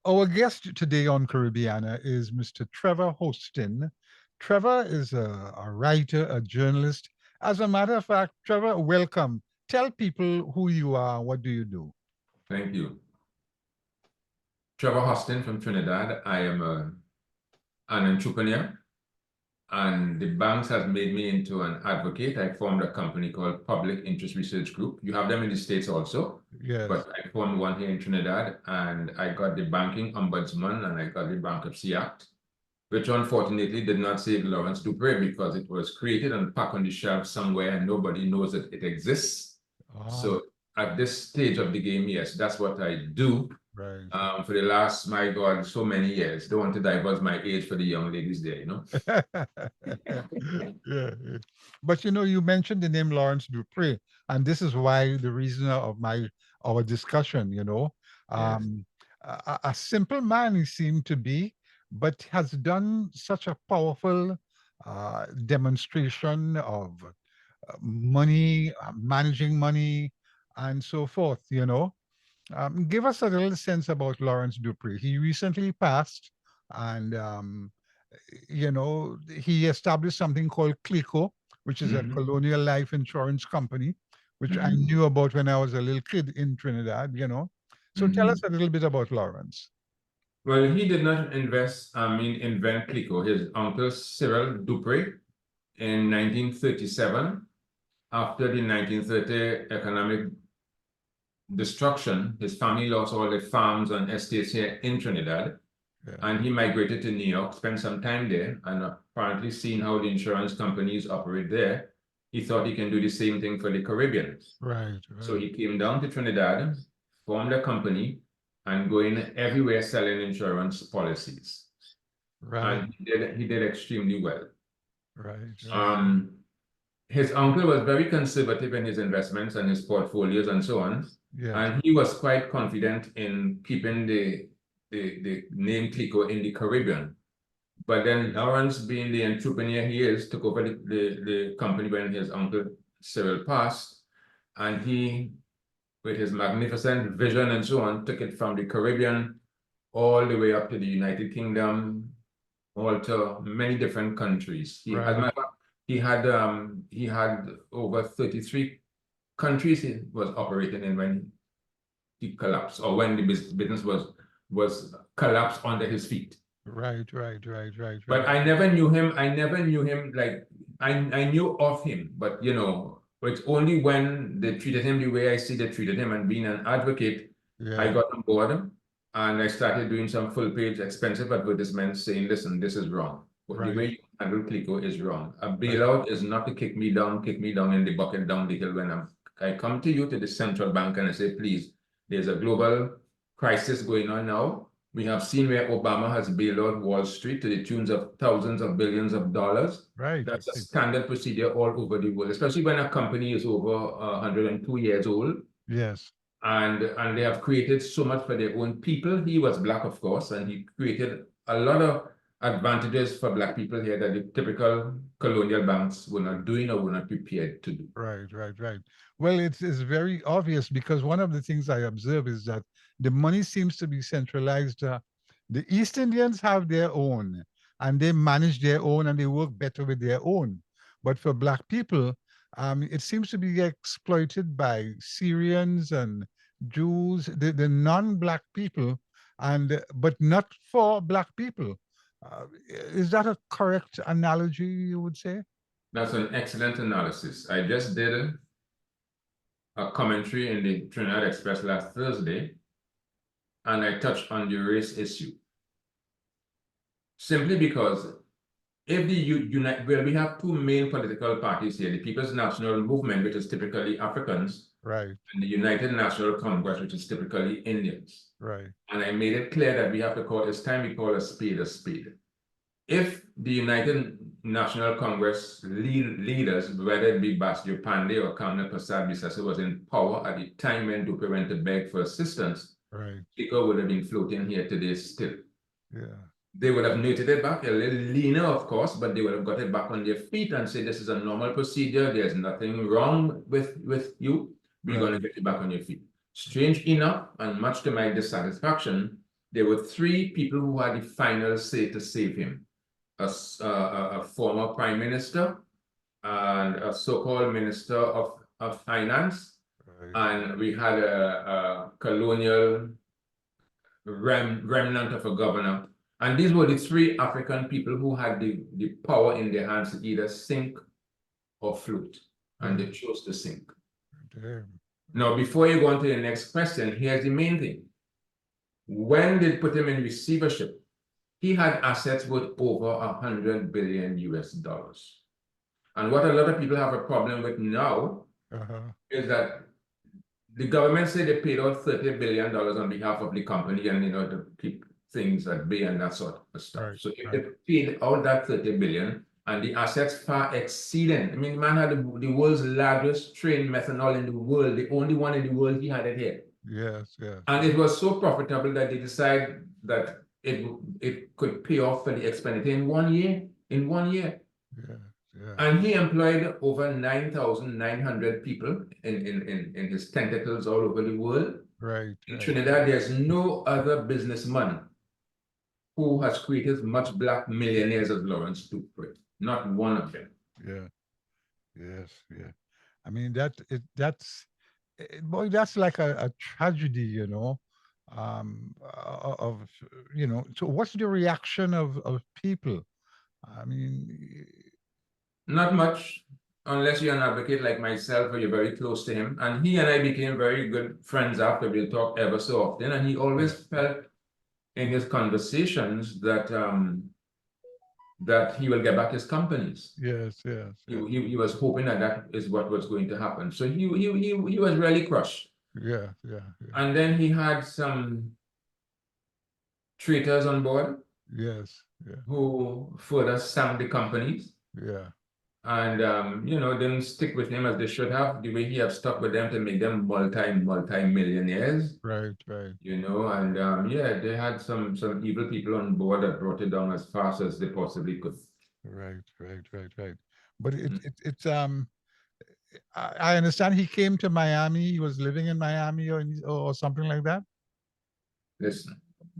Our guest today on Caribbeana is Mr. Trevor Hosten. Trevor is a writer, a journalist. As a matter of fact, Trevor, welcome. Tell people who you are. What do you do? Thank you. Trevor Hosten from Trinidad. I am an entrepreneur, and the banks has made me into an advocate. I formed a company called Public Interest Research Group. You have them in the States also, Yes. but I formed one here in Trinidad, and I got the Banking Ombudsman and I got the Bankruptcy Act, which unfortunately did not save Lawrence Dupre because it was created and packed on the shelf somewhere and nobody knows that it exists. Ah, So at this stage of the game, yes, that's what I do. right. For the last, my God, so many years. Don't want to divulge my age for the young ladies there, you know? Yeah, yeah. But you mentioned the name Lawrence Dupre, and this is why the reason of our discussion. Yes. Um, a simple man he seemed to be, but has done such a powerful demonstration of money, managing money, and so forth. Give us a little sense about Lawrence Dupre. He recently passed, and he established something called CLICO, which is a Mhm, colonial life insurance company, which I mhm, knew about when I was a little kid in Trinidad. So tell us mhm. a little bit about Lawrence. Well, he did not invent Clico. His uncle Cyril Dupre in 1937, after the 1930 economic destruction, his family lost all the farms and estates here in Trinidad. Yeah. And he migrated to New York, spent some time there, and apparently seeing how the insurance companies operate there, he thought he can do the same thing for the Caribbean. Right, So right, he came down to Trinidad, formed a company, and going everywhere selling insurance policies. right, And he did extremely well. right, right. Um, his uncle was very conservative in his investments and his portfolios and so on. Yes, And he was quite confident in keeping the name Clico in the Caribbean. But then Lawrence, being the entrepreneur he is, took over the company when his uncle Cyril passed. And he, with his magnificent vision and so on, took it from the Caribbean all the way up to the United Kingdom, all to many different countries. As a right, matter of fact, he had over 33 countries he was operating in when he collapsed, or when the business was collapsed under his feet. right, right, right, right, But right. I never knew him. I never knew him like I knew of him, but it's only when they treated him the way I see they treated him, and being an advocate, I Yeah, got on board and I started doing some full page expensive advertisements saying, listen, this is wrong. But the right, way you handle Clico is wrong. A right, bailout is not to kick me down in the bucket down the hill when I come to you to the central bank and I say, please, there's a global crisis going on now. We have seen where Obama has bailed out Wall Street to the tunes of thousands of billions of dollars. right, That's a right. standard procedure all over the world, especially when a company is over 102 years old Yes. and they have created so much for their own people. He was black, of course, and he created a lot of advantages for black people here that the typical colonial banks were not doing or were not prepared to do. Right, right, right. Well, it's very obvious because one of the things I observe is that the money seems to be centralized. The East Indians have their own and they manage their own and they work better with their own. But for Black people, it seems to be exploited by Syrians and Jews, the non-Black people, and but not for Black people. Is that a correct analogy, you would say? That's an excellent analysis. I just did a commentary in the Trinidad Express last Thursday, and I touched on the race issue simply because if the unite, well, we have two main political parties here: the People's National Movement, which is typically Africans, Right, and the United National Congress, which is typically Indians. right. And I made it clear that we have to call it's time we call a spade a spade. If the United National Congress leaders, whether it be Basdio Pandey or Kamna Prasad Bisasa, was in power at the time when Dupe went to beg for assistance, Right. Tico would have been floating here today still. Yeah. They would have knitted it back a little leaner, of course, but they would have got it back on their feet and say, this is a normal procedure. There's nothing wrong with you. We're going to Right. get you back on your feet. Strange enough, and much to my dissatisfaction, there were three people who had the final say to save him. A former prime minister, and a so-called minister of finance, Right. and we had a colonial remnant of a governor. And these were the three African people who had the power in their hands to either sink or float, and they Damn. chose to sink. Damn. Now, before you go on to the next question, here's the main thing. When they put him in receivership, he had assets worth over 100 billion US dollars. And what a lot of people have a problem with now Uh-huh. is that the government said they paid out $30 billion on behalf of the company and to keep things at bay and that sort of stuff. Right. So if Right. they paid out that 30 billion and the assets far exceeding, I mean, the man had the world's largest train methanol in the world, the only one in the world, he had it here. Yes. Yes. And it was so profitable that they decided that it could pay off for the expenditure in 1 year. In 1 year. Yeah. Yeah. And he employed over 9,900 people in his tentacles all over the world. Right. In Right. Trinidad, there's no other businessman who has created as much black millionaires as Lawrence Toothbridge. Not one of them. Yeah. Yes. Yeah. I mean boy, that's like a tragedy, of So what's the reaction of people? I mean, Not much, unless you're an advocate like myself or you're very close to him. And he and I became very good friends after. We'll talk ever so often. And he always yeah. felt in his conversations that he will get back his companies. Yes. Yes. He, Yeah. he was hoping that is what was going to happen. So he was really crushed. Yeah. Yeah. Yeah. And then he had some traitors on board Yes. Yeah. who further sank the companies Yeah. and didn't stick with him as they should have, the way he have stuck with them to make them multi millionaires. Right. Right. And yeah, they had some evil people on board that brought it down as fast as they possibly could. Right. Right. Right. Right. But Mm. it's I understand he came to Miami. He was living in Miami or something like that. Listen,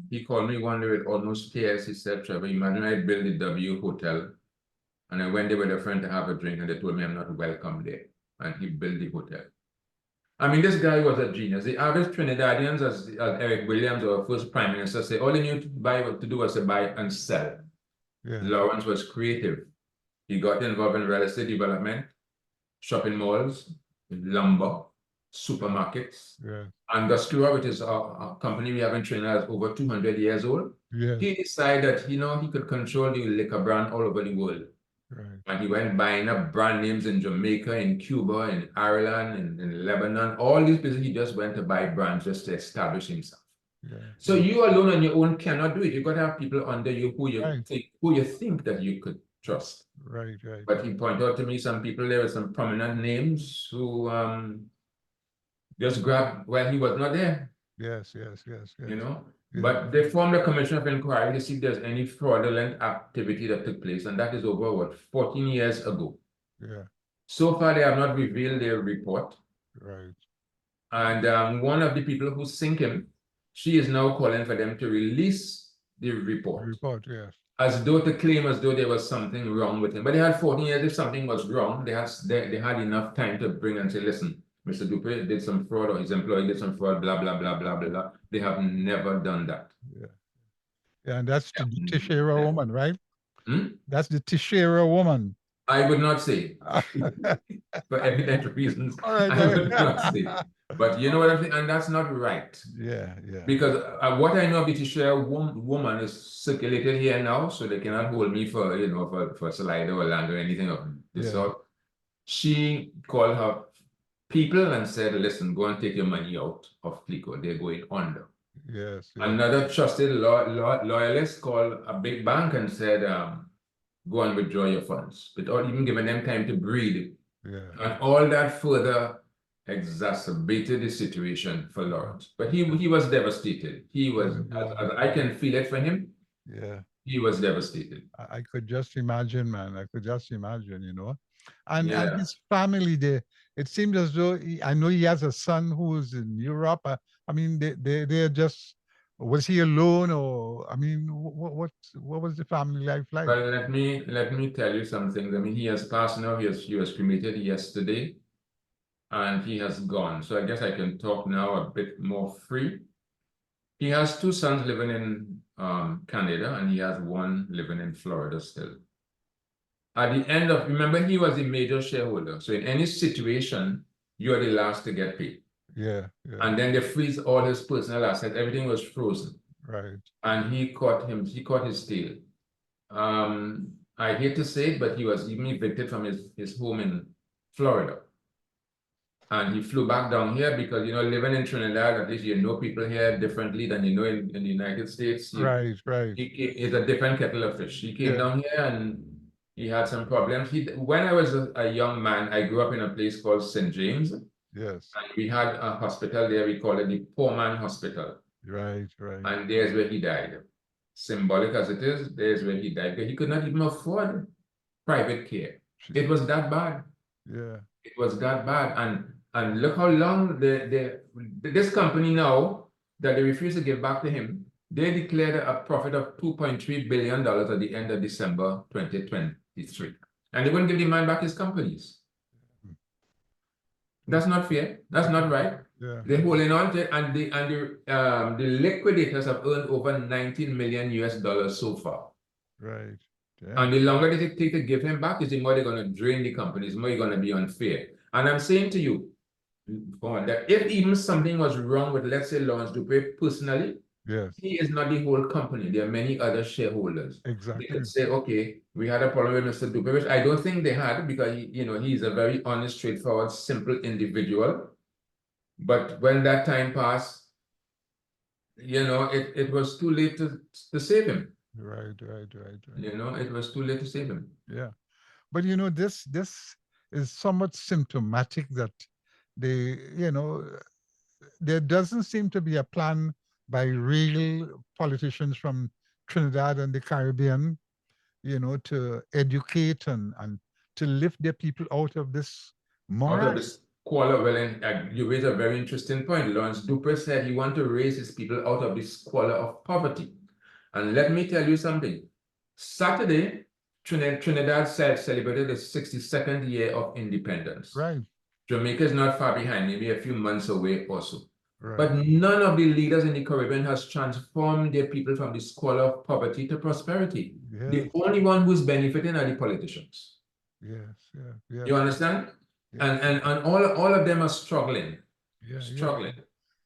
he called me one day with almost tears. He said, Trevor, imagine I built the W Hotel and I went there with a friend to have a drink and they told me I'm not welcome there. And he built the hotel. I mean, this guy was a genius. The average Trinidadians, as Eric Williams, our first prime minister, say all they knew to do was to buy and sell. Yeah. Lawrence was creative. He got involved in real estate development, shopping malls, lumber, supermarkets. Yeah. Angostura, which is a company we have in Trinidad, is over 200 years old. Yes. He decided, he could control the liquor brand all over the world. Right. And he went buying up brand names in Jamaica, in Cuba, in Ireland, in Lebanon. All these places, he just went to buy brands just to establish himself. Yeah. So you alone on your own cannot do it. You got to have people under you who Right. you think that you could trust. Right. Right. But he pointed out to me some people, there were some prominent names who just grabbed while he was not there. Yes. Yes. Yes. Yes. Yeah. But they formed a commission of inquiry to see if there's any fraudulent activity that took place, and that is over 14 years ago. Yeah. So far, they have not revealed their report. Right. And one of the people who sink him, she is now calling for them to release the report. Report. Yes. As though to claim as though there was something wrong with him. But they had 14 years. If something was wrong, they had enough time to bring and say, listen, Mr. Dupe did some fraud or his employee did some fraud, blah, blah, blah, blah, blah, blah. They have never done that. Yeah. Yeah. And that's the Tishera woman, right? Hmm? That's the Tishera woman. I would not say. For evident reasons, All right. I would not say. But you know what I'm saying? And that's not right. Yeah. Yeah. Because what I know of the Tishera woman is circulated here now, so they cannot hold me for, for Salida or land or anything of this Yeah. sort. She called her people and said, listen, go and take your money out of Clico. They're going under. Yes. Yeah. Another trusted loyalist called a big bank and said, go and withdraw your funds, without even giving them time to breathe. Yeah. And all that further exacerbated the situation for Lawrence. But he was devastated. He was, as I can feel it for him, Yeah. he was devastated. I could just imagine, man. I could just imagine, And Yeah. his family, it seems as though I know he has a son who's in Europe. I mean, they're just Was he alone, or I mean, what was the family life like? Well, let me tell you some things. I mean, he has passed now. He was cremated yesterday, and he has gone. So I guess I can talk now a bit more free. He has two sons living in Canada, and he has one living in Florida still. At the end of, remember, he was the major shareholder. So in any situation, you are the last to get paid. Yeah, yeah, And then they freeze all his personal assets. Everything was frozen. right. And he caught his tail. I hate to say it, but he was even evicted from his home in Florida. And he flew back down here because, living in Trinidad, at least you know people here differently than you know in the United States. Right, right. It's a different kettle of fish. He came Yeah, down here and he had some problems. When I was a young man, I grew up in a place called St. James, and yes. we had a hospital there. We call it the Poor Man Hospital. Right, right. And there's where he died. Symbolic as it is, there's where he died. Because he could not even afford private care. It was that bad. Yeah, It was that bad. And look how long this company now that they refuse to give back to him, they declared a profit of $2.3 billion at the end of December 2023. And they wouldn't give the man back his companies. That's not fair. That's not right. yeah, They're holding on to it, and the liquidators have earned over 19 million US dollars so far. right. And Damn. the longer they take to give him back, is the more they're going to drain the companies, the more you're going to be unfair. And I'm saying to you, that if even something was wrong with, let's say, Lawrence Dupre personally, Yes, he is not the whole company. There are many other shareholders. They exactly. could say, okay, we had a problem with Mr. Dupre, which I don't think they had because he's a very honest, straightforward, simple individual. But when that time passed, it was too late to save him. Right, right, right, right. It was too late to save him. Yeah. But this is somewhat symptomatic that they, there doesn't seem to be a plan by real politicians from Trinidad and the Caribbean, to educate and to lift their people out of this Out of morass. this squalor, well, and you raise a very interesting point. Lawrence Dupre said he wanted to raise his people out of the squalor of poverty. And let me tell you something. Saturday, Trinidad celebrated the 62nd year of independence. Right, Jamaica is not far behind, maybe a few months away also. right. But none of the leaders in the Caribbean has transformed their people from the squalor of poverty to prosperity. Yes, The only one who's benefiting are the politicians. yes, yeah, yes, You understand? yes, And all of them are struggling, yeah, yeah, struggling.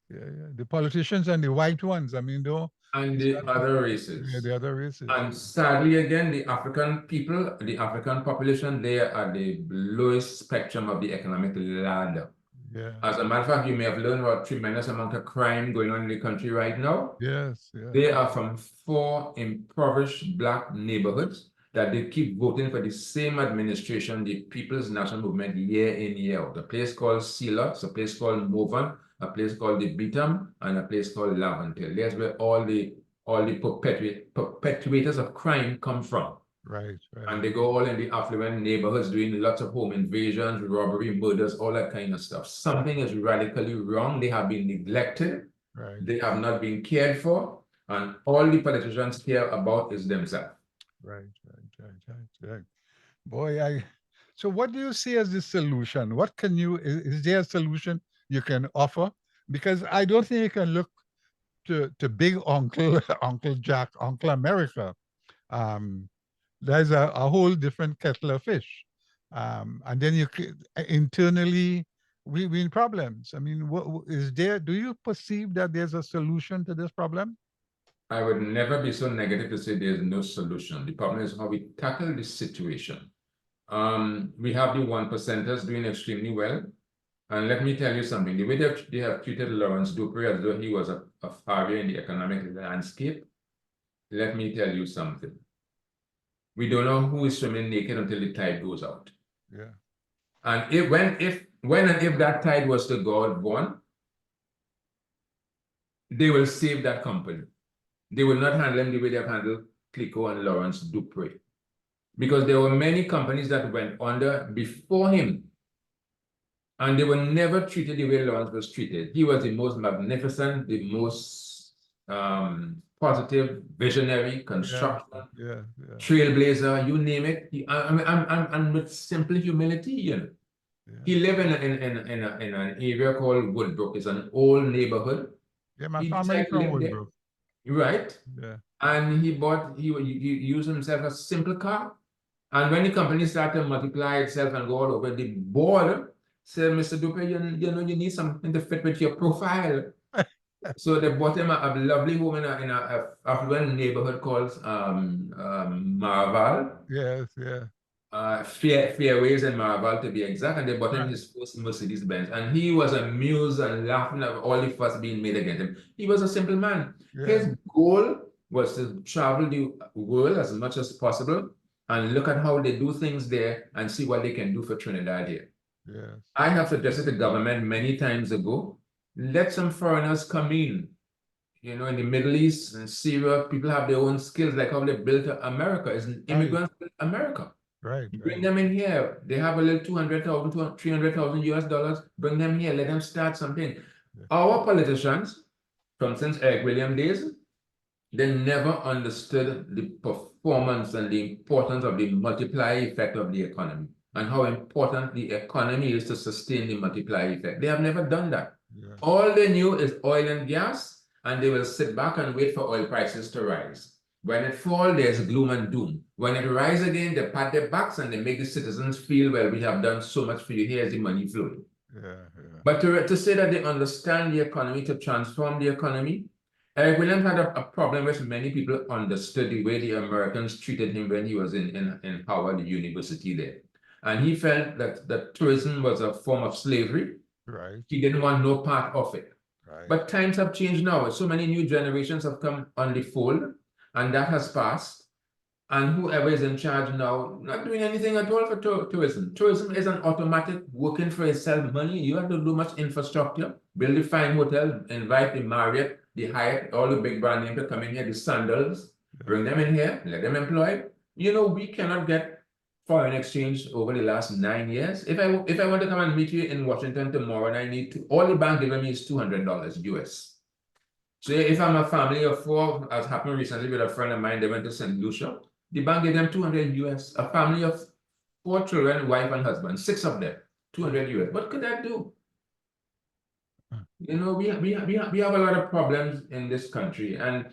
yeah, yeah. The politicians and the white ones, I mean, though, And it's the not, other yeah, races. the other races. And sadly, again, the African people, the African population, they are at the lowest spectrum of the economic ladder. Yeah, As a matter of fact, you may have learned about a tremendous amount of crime going on in the country right now. yes, yes, They are from 4 impoverished Black neighborhoods that they keep voting for the same administration, the People's National Movement, year in, year out. A place called Silots, a place called Movan, a place called the Bitam, and a place called Laventille. There's where all the perpetrators of crime come from. right, right. And they go all in the affluent neighborhoods doing lots of home invasions, robbery, murders, all that kind of stuff. Something is radically wrong. They have been neglected. Right, They have not been cared for. And all the politicians care about is themselves. right, right. Boy, so what do you see as the solution? What can is there a solution you can offer? Because I don't think you can look to big uncle, Uncle Jack, Uncle America. Um, there's a whole different kettle of fish. And then internally, we in problems. I mean, what is there? Do you perceive that there's a solution to this problem? I would never be so negative to say there's no solution. The problem is how we tackle this situation. We have the 1%ers doing extremely well. And let me tell you something, the way they have treated Lawrence Dupre as though he was a failure in the economic landscape, let me tell you something. We don't know who is swimming naked until the tide goes out. Yeah. And when and if that tide was to go out, Vaughn, they will save that company. They will not handle them the way they've handled Clico and Lawrence Dupre. Because there were many companies that went under before him. And they were never treated the way Lawrence was treated. He was the most magnificent, the most positive, visionary, Yeah, constructive, yeah, yeah, trailblazer, you name it. And with simple humility, you know. yeah. He lived in an area called Woodbrook. It's an old neighborhood. Yeah, my He family decided to from live there, Woodbrook. right? Yeah, And he used himself a simple car. And when the company started to multiply itself and go all over the board, said, Mr. Dupe, you know, you need something to fit with your profile. So they bought him a lovely home in a affluent neighborhood called Marval, yes, yeah. Fairways in Marval to be exact, and they bought him Right. his first Mercedes Benz. And he was amused and laughing at all the fuss being made against him. He was a simple man. Yeah, His goal was to travel the world as much as possible and look at how they do things there and see what they can do for Trinidad here. yes. I have suggested to government many times ago, let some foreigners come in. You know, in the Middle East and Syria, people have their own skills, like how they built America. It's an Right, immigrants built America. right, Bring right. them in here. They have a little 200,000, 300,000 US dollars. Bring them here. Let them start something. Yeah. Our politicians, from since Eric William days, they never understood the performance and the importance of the multiplier effect of the economy and how important the economy is to sustain the multiplier effect. They have never done that. Yeah. All they knew is oil and gas, and they will sit back and wait for oil prices to rise. When it falls, there's gloom and doom. When it rises again, they pat their backs and they make the citizens feel, well, we have done so much for you. Here's the money flowing. Yeah, yeah. But to say that they understand the economy, to transform the economy, Eric Williams had a problem which many people understood the way the Americans treated him when he was in Howard University there. And he felt that tourism was a form of slavery. Right, He didn't want no part of it. right. But times have changed now. So many new generations have come on the fold, and that has passed. And whoever is in charge now, not doing anything at all for tourism. Tourism is an automatic working for itself money. You have to do much infrastructure, build a fine hotel, invite the Marriott, the Hyatt, all the big brand names to come in here, the Sandals, Yeah. bring them in here, let them employ. You know, we cannot get foreign exchange over the last 9 years. If I want to come and meet you in Washington tomorrow and I need to, all the bank giving me is $200 US. So if I'm a family of four, as happened recently with a friend of mine, they went to St. Lucia. The bank gave them 200 US. A family of four children, wife and husband, six of them, 200 US. What could that do? You know, we have a lot of problems in this country. And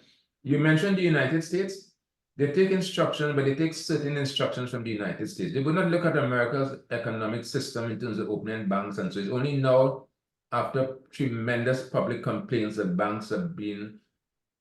you mentioned the United States. They take instruction, but they take certain instructions from the United States. They would not look at America's economic system in terms of opening banks. And so it's only now, after tremendous public complaints, that banks have been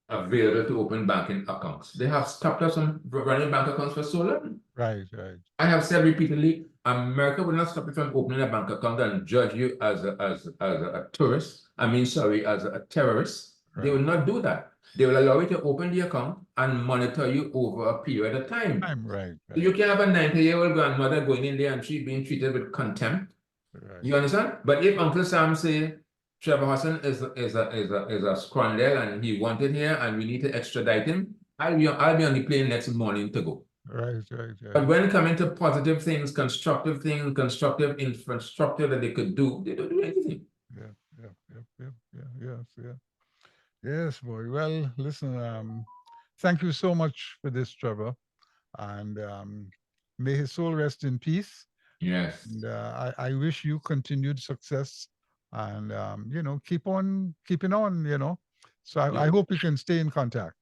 available to open banking accounts. They have stopped us from running bank accounts for so long. Right, right. I have said repeatedly, America will not stop you from opening a bank account and judge you as a tourist. I mean, sorry, as a terrorist. They will Right. not do that. They will allow you to open the account and monitor you over a period of time. I'm right, So you right, can have a 90-year-old grandmother going in there and she being treated with contempt. right, You understand? But if Uncle Sam say Trevor Hosten is a squandel and he wanted here and we need to extradite him, I'll be on the plane next morning to go. right, right, right. But when coming to positive things, constructive infrastructure that they could do, they don't do anything. Yeah, yeah, yeah, yeah, yeah, yes, yeah. Yes, boy. Well, listen, thank you so much for this, Trevor. And may his soul rest in peace. Yes. And I wish you continued success and, keep on keeping on, So I hope we can stay in contact.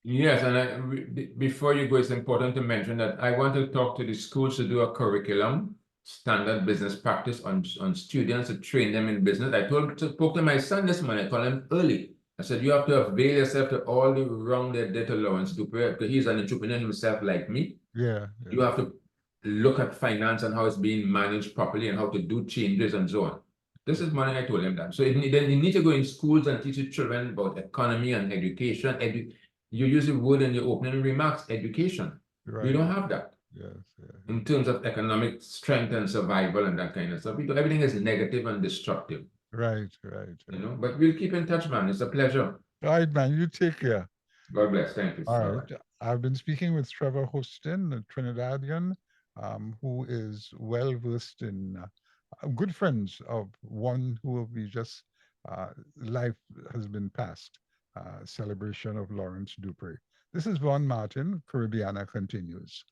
Yes, and before you go, it's important to mention that I want to talk to the schools to do a curriculum, standard business practice on students to train them in business. Spoke to my son this morning. I called him early. I said, you have to avail yourself to all the wrong they did to Lawrence Duper, because he's an entrepreneur himself like me. Yeah, You yeah, have to look at finance and how it's being managed properly and how to do changes and so on. This is morning I told him that. So then you need to go in schools and teach your children about economy and education. You use the word in your opening remarks, education. We right. don't have that Yes, yeah, yeah. in terms of economic strength and survival and that kind of stuff. Everything is negative and destructive, Right, right, you right. know. But we'll keep in touch, man. It's a pleasure. All right, man. You take care. God bless. Thank you. All Bye-bye. right. I've been speaking with Trevor Hosten, a Trinidadian, who is well versed in good friends of one who we just life has been passed. celebration of Lawrence Dupre. This is Von Martin. Caribbeana continues.